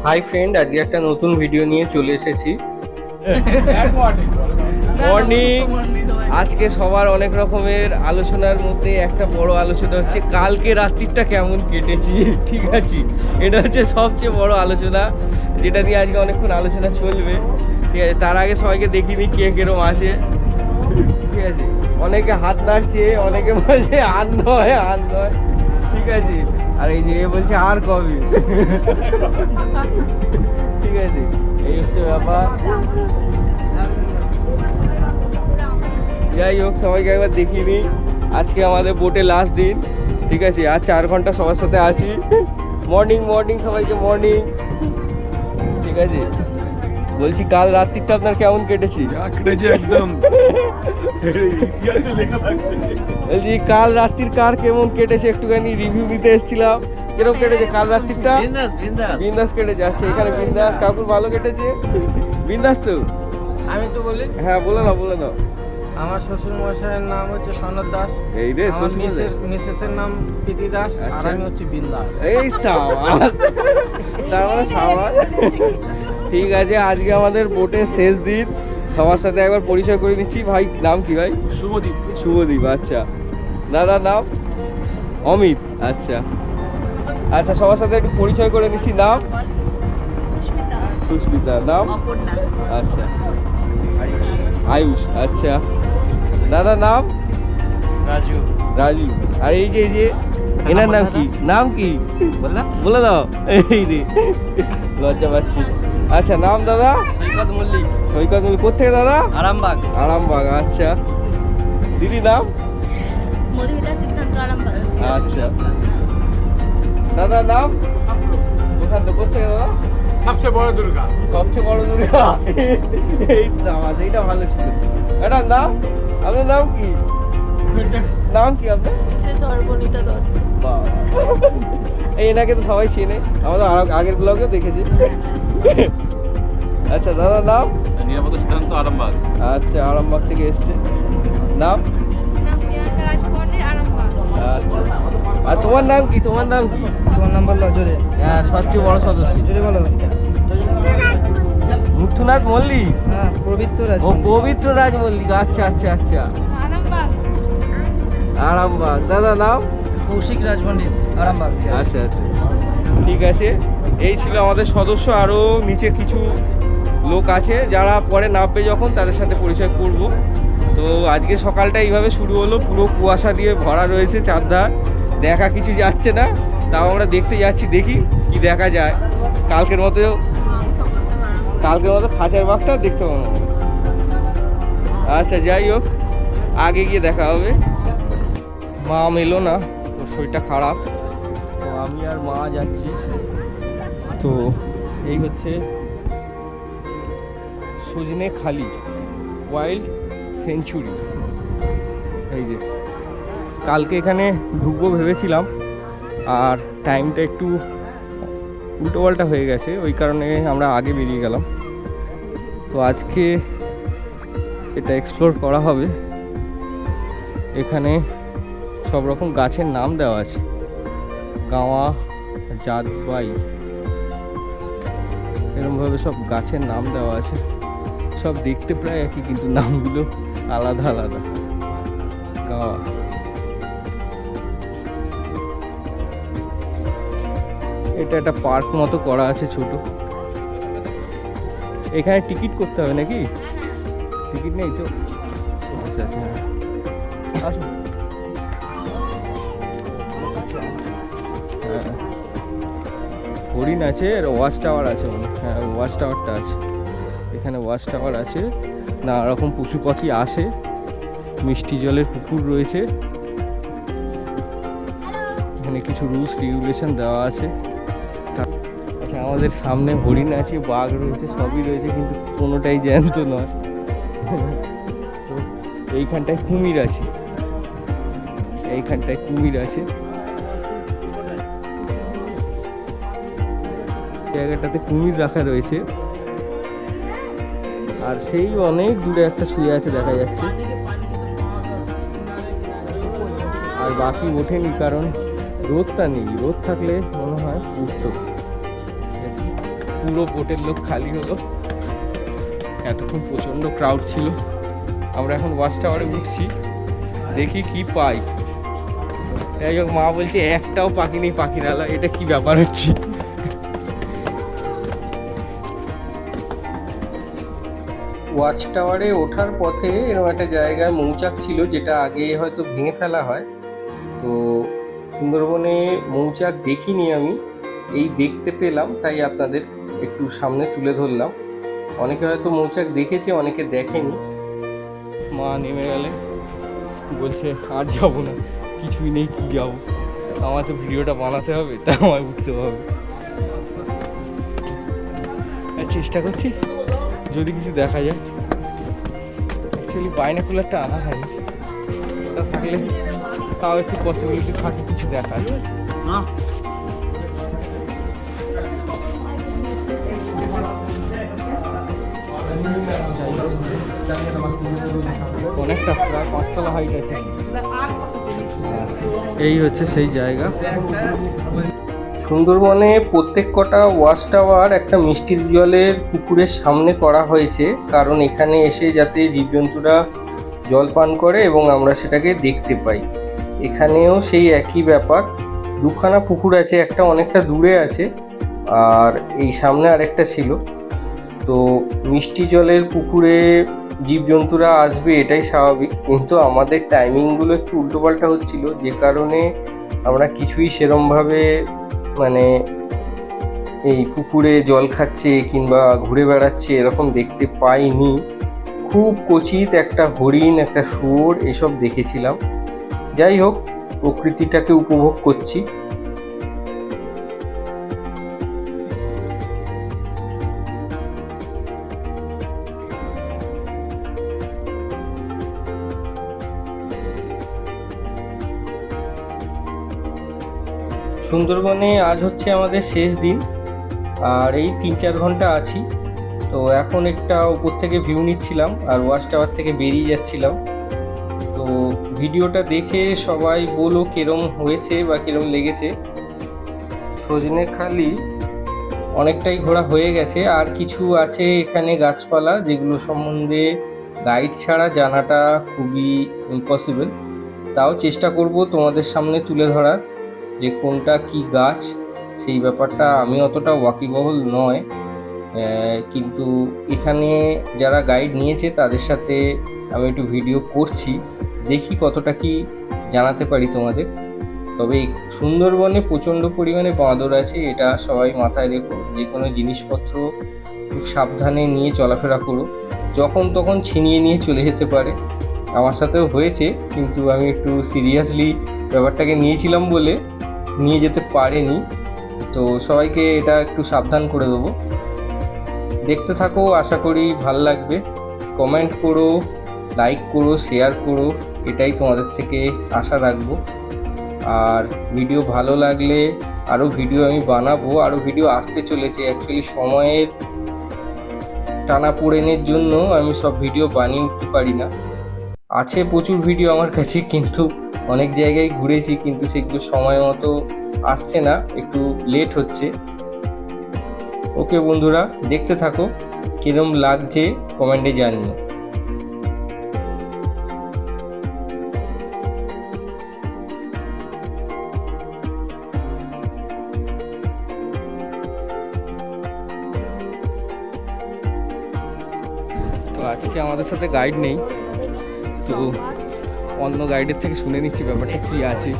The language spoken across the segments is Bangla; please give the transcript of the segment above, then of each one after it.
হাই ফ্রেন্ড, আজকে একটা নতুন ভিডিও নিয়ে চলে এসেছি। মর্নিং। আজকে সবার অনেক রকমের আলোচনার মধ্যে একটা বড় আলোচনা হচ্ছে কালকে রাত্রিটা কেমন কেটেছি। ঠিক আছে, এটা হচ্ছে সবচেয়ে বড় আলোচনা, যেটা নিয়ে আজকে অনেকক্ষণ আলোচনা চলবে। ঠিক আছে, তার আগে সবাইকে দেখিনি কে কেরম আসে। ঠিক আছে, অনেকে হাত নাড়ছে, অনেকে বলছে আর নয় আর নয়। ঠিক আছে, আর এই যে এ বলছে আর কবে। ঠিক আছে, এই হচ্ছে ব্যাপার। যাই হোক, সবাইকে একবার দেখিনি। আজকে আমাদের বোটে লাস্ট দিন। ঠিক আছে, আর 4 ঘন্টা সবার সাথে আছি। মর্নিং মর্নিং সবাইকে মর্নিং। ঠিক আছে, বলছি কাল রাত্রিটা আপনার কেমন কেটেছি? একদম বলছি কাল রাত্রির কার কেমন কেটেছে একটুখানি রিভিউ দিতে এসেছিলাম। কিরকম কেটেছে কাল রাত্রিটা? বিন্দাস কেটেছে। আচ্ছা, এখানে বিন্দাস কাকুর ভালো কেটেছে। বিন্দাস তো? আমি তো বলি, হ্যাঁ, বলে নাও বলে নাও। আমার শ্বশুর মশাইয়ের নাম হচ্ছে সনদ দাস, এই রে আমার শ্বশুর মিসেসের নাম প্রীতি দাস, আর আচ্ছা। আমি হচ্ছে বিন্দাস। এই সাবাস, তার মানে সাবাস। ঠিক আছে, আজকে আমাদের বোটের শেষ দিন। সবার সাথে একবার পরিচয় করে নিচ্ছি। ভাই নাম কি ভাই? শুভদীপ। শুভদীপ। আচ্ছা, দাদার নাম? অমিত। আচ্ছা আচ্ছা, সবার সাথে একটু পরিচয় করে নিচ্ছি। নাম? সুস্মিতা। নাম? আচ্ছা, আয়ুষ। আচ্ছা, দাদার নাম? রাজু। রাজু। আর এই যে এনার নাম কি? নাম কি বলে দাও। এই রে, লজ্জা পাচ্ছি। আচ্ছা, নাম দাদা? সৈকত মল্লিক, সৈকত মল্লিক। কোথেকে দাদা? আরামবাগ। আরামবাগ। আচ্ছা, দিদি নাম? মধুমিতা সিদ্ধান্ত, আরামবাগ। আচ্ছা, দাদার নাম? প্রশান্ত। কোথেকে দাদা? সবচেয়ে বড় দুর্গা। সবচেয়ে বড় দুর্গা। এই সাবাস, এইটা ভালো ছিল। এটার নাম? আপনার নাম কি? নাম কি আপনার? মিসেস সর্বনীতা দত্ত। এই এনাকে তো সবাই চেনে, আমাদের আগের ব্লগেও দেখেছি। আচ্ছা, দাদার নাম? নিরাপদ সিদ্ধান্ত, আরামবাগ। আচ্ছা, আরামবাগ থেকে এসছে। নাম? নাম প্রিয়াঙ্কা রাজকুমারী, আরামবাগ। আচ্ছা, আর তোমার নাম কি? তোমার নাম কি? তোমার নাম বললো জোরে? হ্যাঁ, সবচেয়ে বড় সদস্য। জোরে বলো। মুক্তনাথ মল্লিক। হ্যাঁ, পবিত্র রাজ। ও পবিত্র রাজ মল্লিক। আচ্ছা আচ্ছা আচ্ছা, আরামবাগ। আরামবাগ। দাদা নাম? কৌশিক রাজ পণ্ডিত, আরামবাগ। আচ্ছা আচ্ছা, ঠিক আছে। এই ছিল আমাদের সদস্য। আরও নিচে কিছু লোক আছে যারা পরে নামবে যখন, তাদের সাথে পরিচয় করব। তো আজকে সকালটা এইভাবে শুরু হলো, পুরো কুয়াশা দিয়ে ভরা রয়েছে চারধার, দেখা কিছু যাচ্ছে না। তাও আমরা দেখতে যাচ্ছি, দেখি কি দেখা যায়। কালকের মতো খাঁচার বাঘটা দেখতে পাবো না। আচ্ছা, যাই হোক, আগে গিয়ে দেখা হবে। মা এলো না, ওর শরীরটা খারাপ, তো আমি আর মা যাচ্ছি। তো এই হচ্ছে সজনে খালি ওয়াইল্ড সেঞ্চুরি। এই যে কালকে এখানে ঢুকবো ভেবেছিলাম, আর টাইমটা একটু উল্টোপাল্টা হয়ে গেছে, ওই কারণে আমরা আগে বেরিয়ে গেলাম। তো আজকে এটা এক্সপ্লোর করা হবে। এখানে সব রকম গাছের নাম দেওয়া আছে, গাওয়া, জাতবাই, এরকমভাবে সব গাছের নাম দেওয়া আছে। সব দেখতে প্রায় একই, কিন্তু নামগুলো আলাদা আলাদা। গাওয়া। এটা একটা পার্ক মতো করা আছে ছোট। এখানে টিকিট করতে হবে নাকি? টিকিট নেই তো? আচ্ছা আচ্ছা, আসুন। হ্যাঁ, হরিণ আছে, আর ওয়াচ টাওয়ার আছে মনে হয়। হ্যাঁ, ওয়াচ টাওয়ারটা আছে এখানে। ওয়াচ টাওয়ার আছে, নানা রকম পশু পাখি আসে। মিষ্টি জলের পুকুর রয়েছে এখানে। কিছু রুলস রেগুলেশন দেওয়া আছে। আচ্ছা, আমাদের সামনে হরিণ আছে, বাঘ রয়েছে, সবই রয়েছে, কিন্তু কোনোটাই জ্যান্ত নয়। তো এইখানটায় কুমির আছে, এইখানটায় কুমির আছে। জায়গাটাতে কুমির রাখা রয়েছে, আর সেই অনেক দূরে একটা শুয়ে আছে দেখা যাচ্ছে। আর বাকি ওঠেনি, কারণ রোদটা নেই। রোদ থাকলে মনে হয় উঠতো। ঠিক আছে। পুরো বোটের লোক খালি হলো। এতক্ষণ প্রচণ্ড ক্রাউড ছিল। আমরা এখন ওয়াচ টাওয়ারে উঠছি, দেখি কি পাই। যাই হোক, মা বলছে একটাও পাখি নেই পাখিরালা, এটা কি ব্যাপার হচ্ছে। ওয়াচ টাওয়ারে ওঠার পথে এরকম একটা জায়গায় মৌচাক ছিল, যেটা আগে হয়তো ভেঙে ফেলা হয়। তো সুন্দরবনে মৌচাক দেখিনি আমি, এই দেখতে পেলাম, তাই আপনাদের একটু সামনে তুলে ধরলাম। অনেকে হয়তো মৌচাক দেখেছে, অনেকে দেখেনি। মা নেমে গেলে বলছে আর যাবো না, কিছুই নেই, কি যাবো, আমার তো ভিডিওটা বানাতে হবে, তা আমায় উঠতে হবে। চেষ্টা করছি যদি কিছু দেখা যায়। অ্যাকচুয়ালি বাইনাকুলারটা আনা হয়নি, ওটা থাকলে তাও একটু পসিবিলিটি থাকে কিছু দেখার। অনেকটা, প্রায় 5 তলা হাইট আছে। এই হচ্ছে সেই জায়গা। সুন্দরবনে প্রত্যেক কটা ওয়াচ টাওয়ার একটা মিষ্টির জলের পুকুরের সামনে করা হয়েছে, কারণ এখানে এসে যাতে জীবজন্তুরা জল পান করে এবং আমরা সেটাকে দেখতে পাই। এখানেও সেই একই ব্যাপার, দুখানা পুকুর আছে, একটা অনেকটা দূরে আছে আর এই সামনে আরেকটা ছিল। তো মিষ্টি জলের পুকুরে জীবজন্তুরা আসবে এটাই স্বাভাবিক, কিন্তু আমাদের টাইমিংগুলো একটু উল্টোপাল্টা হচ্ছিল, যে কারণে আমরা কিছুই সেরমভাবে মানে এই পুকুরে জল খাচ্ছে কিংবা ঘুরে বেড়াচ্ছে এরকম দেখতে পাইনি। খুব কচিত একটা হরিণ, একটা শুয়োর এসব দেখেছিলাম। যাই হোক, প্রকৃতিটাকে উপভোগ করছি। সুন্দরবনে আজ হচ্ছে আমাদের শেষ দিন, আর এই 3-4 ঘন্টা আছি। তো এখন একটা উপর থেকে ভিউ নিচ্ছিলাম আর ওয়াচ টাওয়ার থেকে বেরিয়ে যাচ্ছিলাম। তো ভিডিওটা দেখে সবাই বলো কিরম হয়েছে বা কিরম লেগেছে। সজনেখালি অনেকটাই ঘোরা হয়ে গেছে, আর কিছু আছে এখানে গাছপালা যেগুলো সম্বন্ধে গাইড ছাড়া জানাটা খুবই ইম্পসিবল। তাও চেষ্টা করব তোমাদের সামনে তুলে ধরার, যে কোনটা কি গাছ সেই ব্যাপারটা আমি অতটা ওয়াকিবহল নয়, কিন্তু এখানে যারা গাইড নিয়েছে তাদের সাথে আমি একটু ভিডিও করছি, দেখি কতটা কি জানাতে পারি তোমাদের। তবে সুন্দরবনে প্রচণ্ড পরিমাণে বাঁদর আছে, এটা সবাই মাথায় রেখো। যে কোনো জিনিসপত্র খুব সাবধানে নিয়ে চলাফেরা করো, যখন তখন ছিনিয়ে নিয়ে চলে যেতে পারে। আমার সাথেও হয়েছে, কিন্তু আমি একটু সিরিয়াসলি ব্যাপারটাকে নিয়েছিলাম বলে নিয়ে যেতে পারেনি। তো সবাইকে এটা একটু সাবধান করে দেবো। দেখতে থাকো, আশা করি ভাল লাগবে। কমেন্ট করো, লাইক করো, শেয়ার করো, এটাই তোমাদের থেকে আশা রাখবো। আর ভিডিও ভালো লাগলে আরও ভিডিও আমি বানাবো, আরও ভিডিও আসতে চলেছে। অ্যাকচুয়ালি সময়ের টানাপোড়েনের জন্য আমি সব ভিডিও বানিয়ে উঠতে পারি না। আছে প্রচুর ভিডিও আমার কাছে, কিন্তু অনেক জায়গায় ঘুরেছি, কিন্তু সেগুলো সময় মতো আসছে না, একটু লেট হচ্ছে। ওকে বন্ধুরা, দেখতে থাকো, কিরম লাগছে কমেন্টে জানিও। তো আজকে আমাদের সাথে গাইড নেই, তো অন্য গাইডের থেকে শুনে নিচ্ছি ব্যাপারটা কি আছে।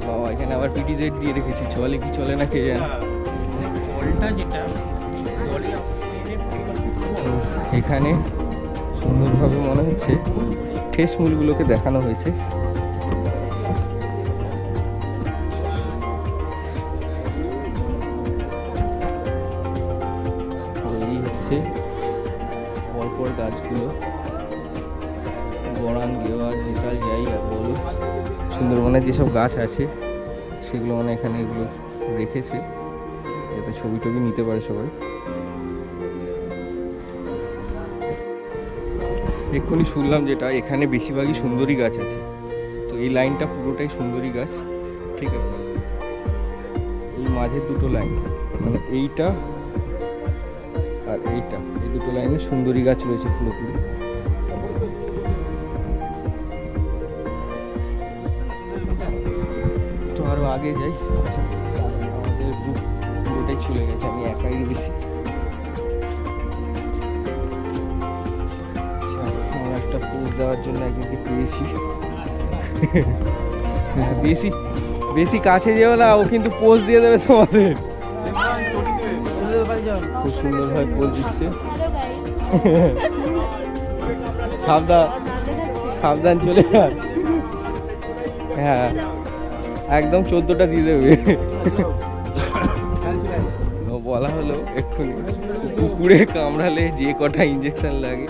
বাবা, এখানে আবার পিটিজেড দিয়ে রেখেছি, চলে কি চলে না কে জানে। তো এখানে সুন্দরভাবে মনে হচ্ছে ঠেস মূলগুলোকে দেখানো হয়েছে। এই হচ্ছে পরপর গাছগুলো, গড়ান, গেওয়ার, নেতাল, যাই আর বলো, সুন্দরবনের যেসব গাছ আছে সেগুলো মানে এখানে এগুলো রেখেছে যাতে ছবি টবি নিতে পারে সবাই। এক্ষুনি শুনলাম যেটা, এখানে বেশিরভাগই সুন্দরী গাছ আছে। তো এই লাইনটা পুরোটাই সুন্দরী গাছ, ঠিক আছে। এই মাঝের দুটো লাইন মানে এইটা আর এইটা, এই দুটো লাইনে সুন্দরী গাছ রয়েছে পুরোপুরি। তো আরো আগে যাই, আমাদের গ্রুপ পুরোটাই চলে গেছে, আমি একাই রয়েছি। আমার একটা পোজ দেওয়ার জন্য একদিকে পেয়েছি। বেশি বেশি কাছে যেও না, ও কিন্তু পোজ দিয়ে দেবে তোমাদের। খুব সুন্দরভাবে পোজ দিচ্ছে। সাবধান সাবধান, চলে যান। হ্যাঁ একদম 14টা দিয়ে দেবে। বলা হলো এক্ষুনি কুকুরে কামড়ালে যে কটা ইঞ্জেকশন লাগে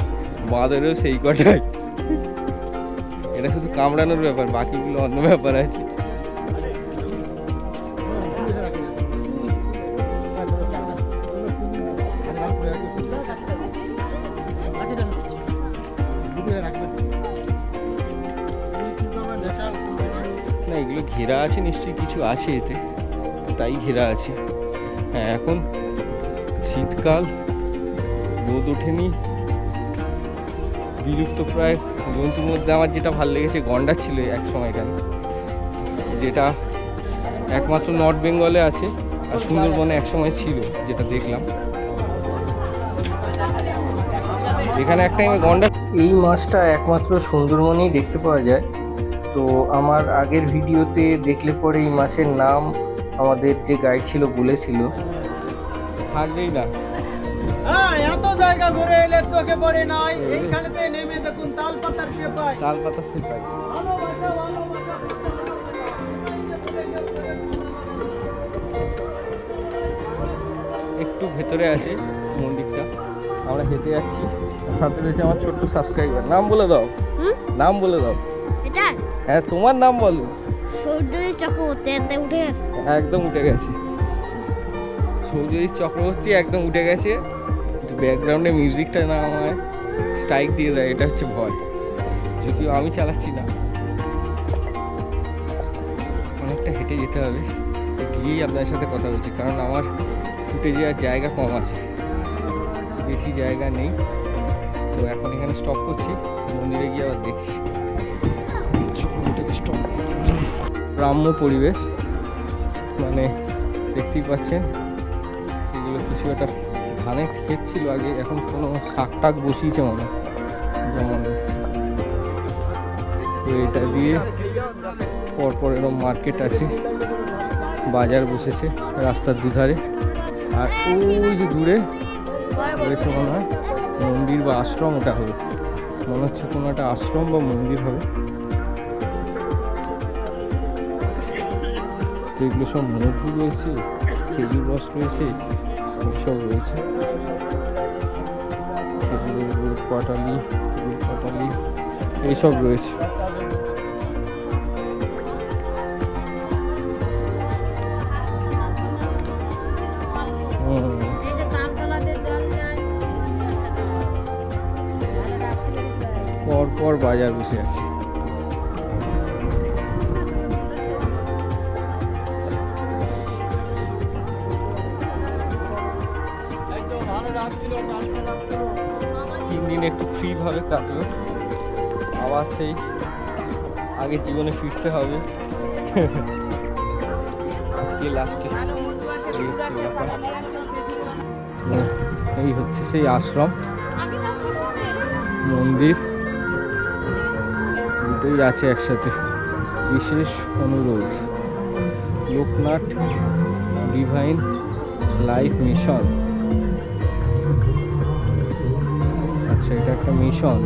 বাঁদরেও সেই কটাই। এটা শুধু কামড়ানোর ব্যাপার, বাকিগুলো অন্য ব্যাপার আছে। না এগুলো ঘেরা আছে, নিশ্চয়ই কিছু আছে এতে, তাই ঘেরা আছে। হ্যাঁ এখন শীতকাল, রোদ ওঠেনি, বিলুপ্ত প্রায় জন্তুর মধ্যে আমার যেটা ভালো লেগেছে গন্ডার ছিল এক সময়, এখানে যেটা একমাত্র নর্থ বেঙ্গলে আছে, আর সুন্দরবনে এক সময় ছিল যেটা দেখলাম। এখানে এক টাইমে গন্ডার। এই মাছটা একমাত্র সুন্দরবনেই দেখতে পাওয়া যায়। তো আমার আগের ভিডিওতে দেখলে পরে এই মাছের নাম আমাদের যে গাইড ছিল বলেছিল, থাকবেই না। হ্যাঁ, এত জায়গা ঘুরে এলে চোখে পড়ে নাই, এইখানেতে নেমে দেখুন তালপাতার সেপাই। তালপাতা সেপাই। একটু ভেতরে আছে মন্দিরটা, আমরা হেঁটে যাচ্ছি। আর সাথে রয়েছে আমার ছোট্ট সাবস্ক্রাইবার। নাম বলে দাও, নাম বলে দাও। এটা হ্যাঁ তোমার নাম বলো। সৌর্যজিৎ চক্রবর্তী, একটা উঠে গেছে। একদম উঠে গেছে, সৌর্যজিৎ চক্রবর্তী একদম উঠে গেছে। ব্যাকগ্রাউন্ডে মিউজিকটা না আমায় স্ট্রাইক দিয়ে দেয়, এটা হচ্ছে ভয়। যদিও আমি চালাচ্ছি না, অনেকটা হেঁটে যেতে হবে, গিয়েই আপনার সাথে কথা বলছি, কারণ আমার উঠে যাওয়ার জায়গা কম আছে, বেশি জায়গা নেই। তো এখন এখানে স্টপ করছি, মন্দিরে গিয়ে আবার দেখছি। স্টপ, গ্রাম্য পরিবেশ, মানে দেখতেই পাচ্ছেন এগুলো কিছু একটা ধানের ক্ষেত ছিল আগে, এখন কোনো শাক টাক বসিয়েছে মনে হয়, যেমন হচ্ছে। তো এটা দিয়ে পরপর এরকম মার্কেট আছে, বাজার বসেছে রাস্তার দুধারে। আর ওই যে দূরে রয়েছে মনে হয় মন্দির বা আশ্রম, ওটা হবে মনে হচ্ছে, কোনো একটা আশ্রম বা মন্দির হবে। তো এগুলো সব মধু রয়েছে, খেজুর রস রয়েছে, এইসব রয়েছে। খেজুরের গুড় পাটালি, এইসব রয়েছে। পরপর বাজার বসে আছে। তিন দিন একটু ফ্রি ভাবে কাটলো, আবার সেই আগের জীবনে ফিরতে হবে। আজকে লাস্টে এই হচ্ছে ব্যাপার। এই হচ্ছে সেই আশ্রম মন্দির, দুটোই আছে একসাথে। বিশেষ অনুরোধ, লোকনাথ ডিভাইন লাইফ মিশন। আচ্ছা এটা একটা মিশন।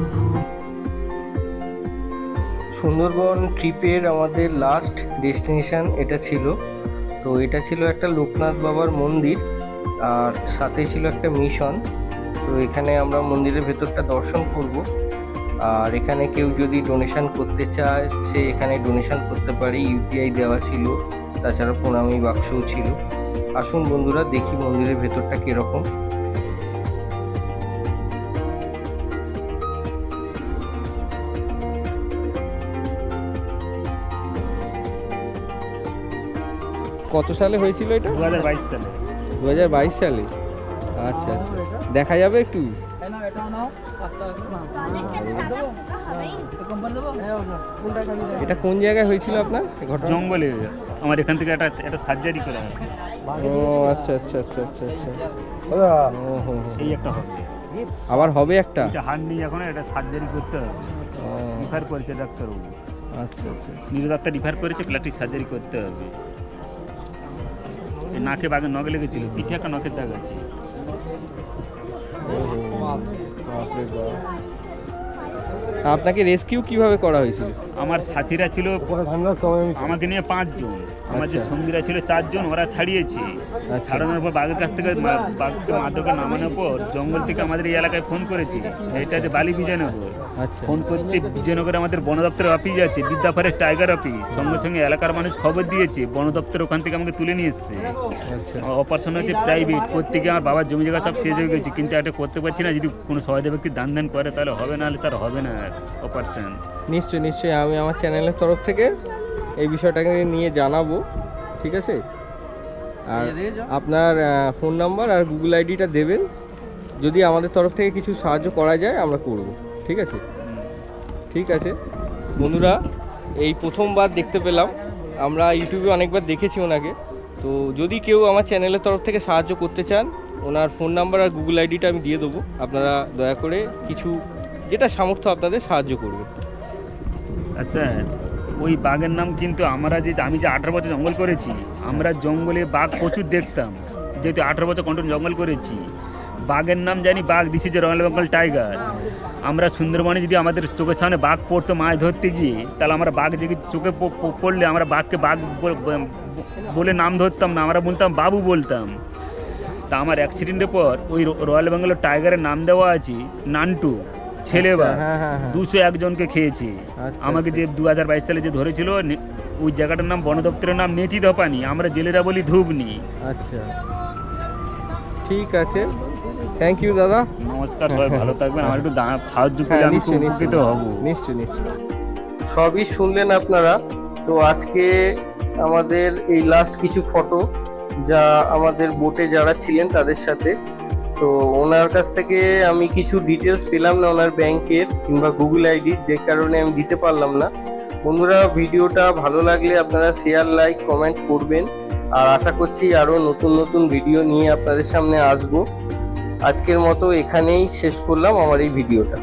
সুন্দরবন ট্রিপের আমাদের লাস্ট ডেস্টিনেশন এটা ছিল। তো এটা ছিল একটা লোকনাথ বাবার মন্দির, আর সাথে ছিল একটা মিশন। তো এখানে আমরা মন্দিরের ভেতরটা দর্শন করব, আর এখানে কেউ যদি ডোনেশন করতে চায় সে এখানে ডোনেশন করতে পারে, ইউপিআই দেওয়া ছিল, তাছাড়া প্রণামী বাক্সও ছিল। আসুন বন্ধুরা দেখি মন্দিরের ভেতরটা কীরকম। কত সালে হয়েছিল এটা? 2022 সালে। 2022 সালে? আচ্ছা আচ্ছা, দেখা যাবে একটু? এটা কোন জায়গায় হয়েছিল আপনার এই ঘটনা? জঙ্গলে আমার এখান থেকে একটা সার্জারি করা হয়। ও আচ্ছা আচ্ছা আচ্ছা আচ্ছা আচ্ছা। ও হো হো। এই একটা হবে, আবার হবে একটা? এটা হাড় নিয়ে এখন এটা সার্জারি করতে হবে, ও রিফার করেছে ডাক্তারবাবু। আচ্ছা আচ্ছা আচ্ছা। নিরু ডাক্তার রিফার করেছে, প্লাস্টিক সার্জারি করতে হবে। এই নাকে বাঘের নখে লেগেছিল, পিঠে একটা নখের দাগ আছে। ও হো, বাপরে বাপ। আপনাকে রেস্কিউ কিভাবে করা হয়েছিল? আমার সাথীরা ছিল আমাকে নিয়ে 5 জন, আমার যে আচ্ছা। সঙ্গীরা ছিল 4 জন, ওরা ছাড়িয়েছে। আচ্ছা। ছাড়ানোর পর বাঘের কাছ থেকে বাঘকে মাদকে নামানোর পর জঙ্গল থেকে আমাদের এই এলাকায় ফোন করেছে, এটা যে বালি বিজয়নগর। আচ্ছা ফোন করতে বিজয়নগরে আমাদের বন দপ্তরের অফিস আছে, বিদ্যাফারের টাইগার অফিস, সঙ্গে সঙ্গে এলাকার মানুষ খবর দিয়েছে, বন দপ্তর ওখান থেকে আমাকে তুলে নিয়ে এসছে। আচ্ছা অপারেশন হচ্ছে প্রাইভেট, করতে গিয়ে আমার বাবার জমি জায়গা সব শেষ হয়ে গেছে, কিন্তু একটা করতে পারছি না। যদি কোনো সহায়তা ব্যক্তি দান করে তাহলে হবে, না হলে স্যার হবে না অপারেশন। নিশ্চয়ই নিশ্চয়ই, আমি আমার চ্যানেলের তরফ থেকে এই বিষয়টাকে নিয়ে জানাবো, ঠিক আছে? আর আপনার ফোন নাম্বার আর গুগল আইডিটা দেবেন, যদি আমাদের তরফ থেকে কিছু সাহায্য করা যায় আমরা করব, ঠিক আছে? ঠিক আছে বন্ধুরা, এই প্রথমবার দেখতে পেলাম, আমরা ইউটিউবে অনেকবার দেখেছি ওনাকে। তো যদি কেউ আমার চ্যানেলের তরফ থেকে সাহায্য করতে চান, ওনার ফোন নাম্বার আর গুগল আইডিটা আমি দিয়ে দেবো, আপনারা দয়া করে কিছু যেটা সামর্থ্য আপনাদের সাহায্য করবে। আচ্ছা, ওই বাঘের নাম কিন্তু আমি যে 18 বছর জঙ্গল করেছি, আমরা জঙ্গলে বাঘ প্রচুর দেখতাম, যেহেতু 18 বছর কন্টিনিউ জঙ্গল করেছি। বাঘের নাম জানি, বাঘ this is royal Bengal tiger. আমরা সুন্দরবনে যদি আমাদের চোখের সামনে বাঘ পড়তো মাছ ধরতে গিয়ে, তাহলে আমরা বাঘ যদি চোখে পড়লে আমরা বাঘকে বাঘ বলে নাম ধরতাম না, আমরা বলতাম বাবু বলতাম। তা আমার অ্যাক্সিডেন্টের পর ওই রয়্যাল বেঙ্গল টাইগারের নাম দেওয়া আছে নান্টু, ছেলে বাঘ। হ্যাঁ, হ্যাঁ, হ্যাঁ। 201 জনকে খেয়েছে। আচ্ছা, আমাকে যে 2022 সালে যে ধরেছিল, ওই জায়গাটার নাম বন দপ্তরের নাম নেতি ধপানি, আমরা জেলেরা বলি ধুবনি। আচ্ছা ঠিক আছে, থ্যাংক ইউ দাদা। নমস্কার, সবাই ভালো থাকবেন। আমার একটু সাহায্য করলে আমি খুব উপকৃত হব। নিশ্চয়ই নিশ্চয়ই। সবই শুনলেন আপনারা। তো আজকে আমাদের এই লাস্ট কিছু ফটো, যা আমাদের বোটে যারা ছিলেন তাদের সাথে, তো ওনার কাছ থেকে আমি কিছু ডিটেলস পেলাম না ওনার ব্যাংকের কিংবা গুগল আইডির, যে কারণে আমি দিতে পারলাম না। বন্ধুরা, ভিডিওটা ভালো লাগলে আপনারা শেয়ার, লাইক, কমেন্ট করবেন। আর আশা করছি আরও নতুন নতুন ভিডিও নিয়ে আপনাদের সামনে আসবো। আজকের মতো এখানেই শেষ করলাম আমার এই ভিডিওটা।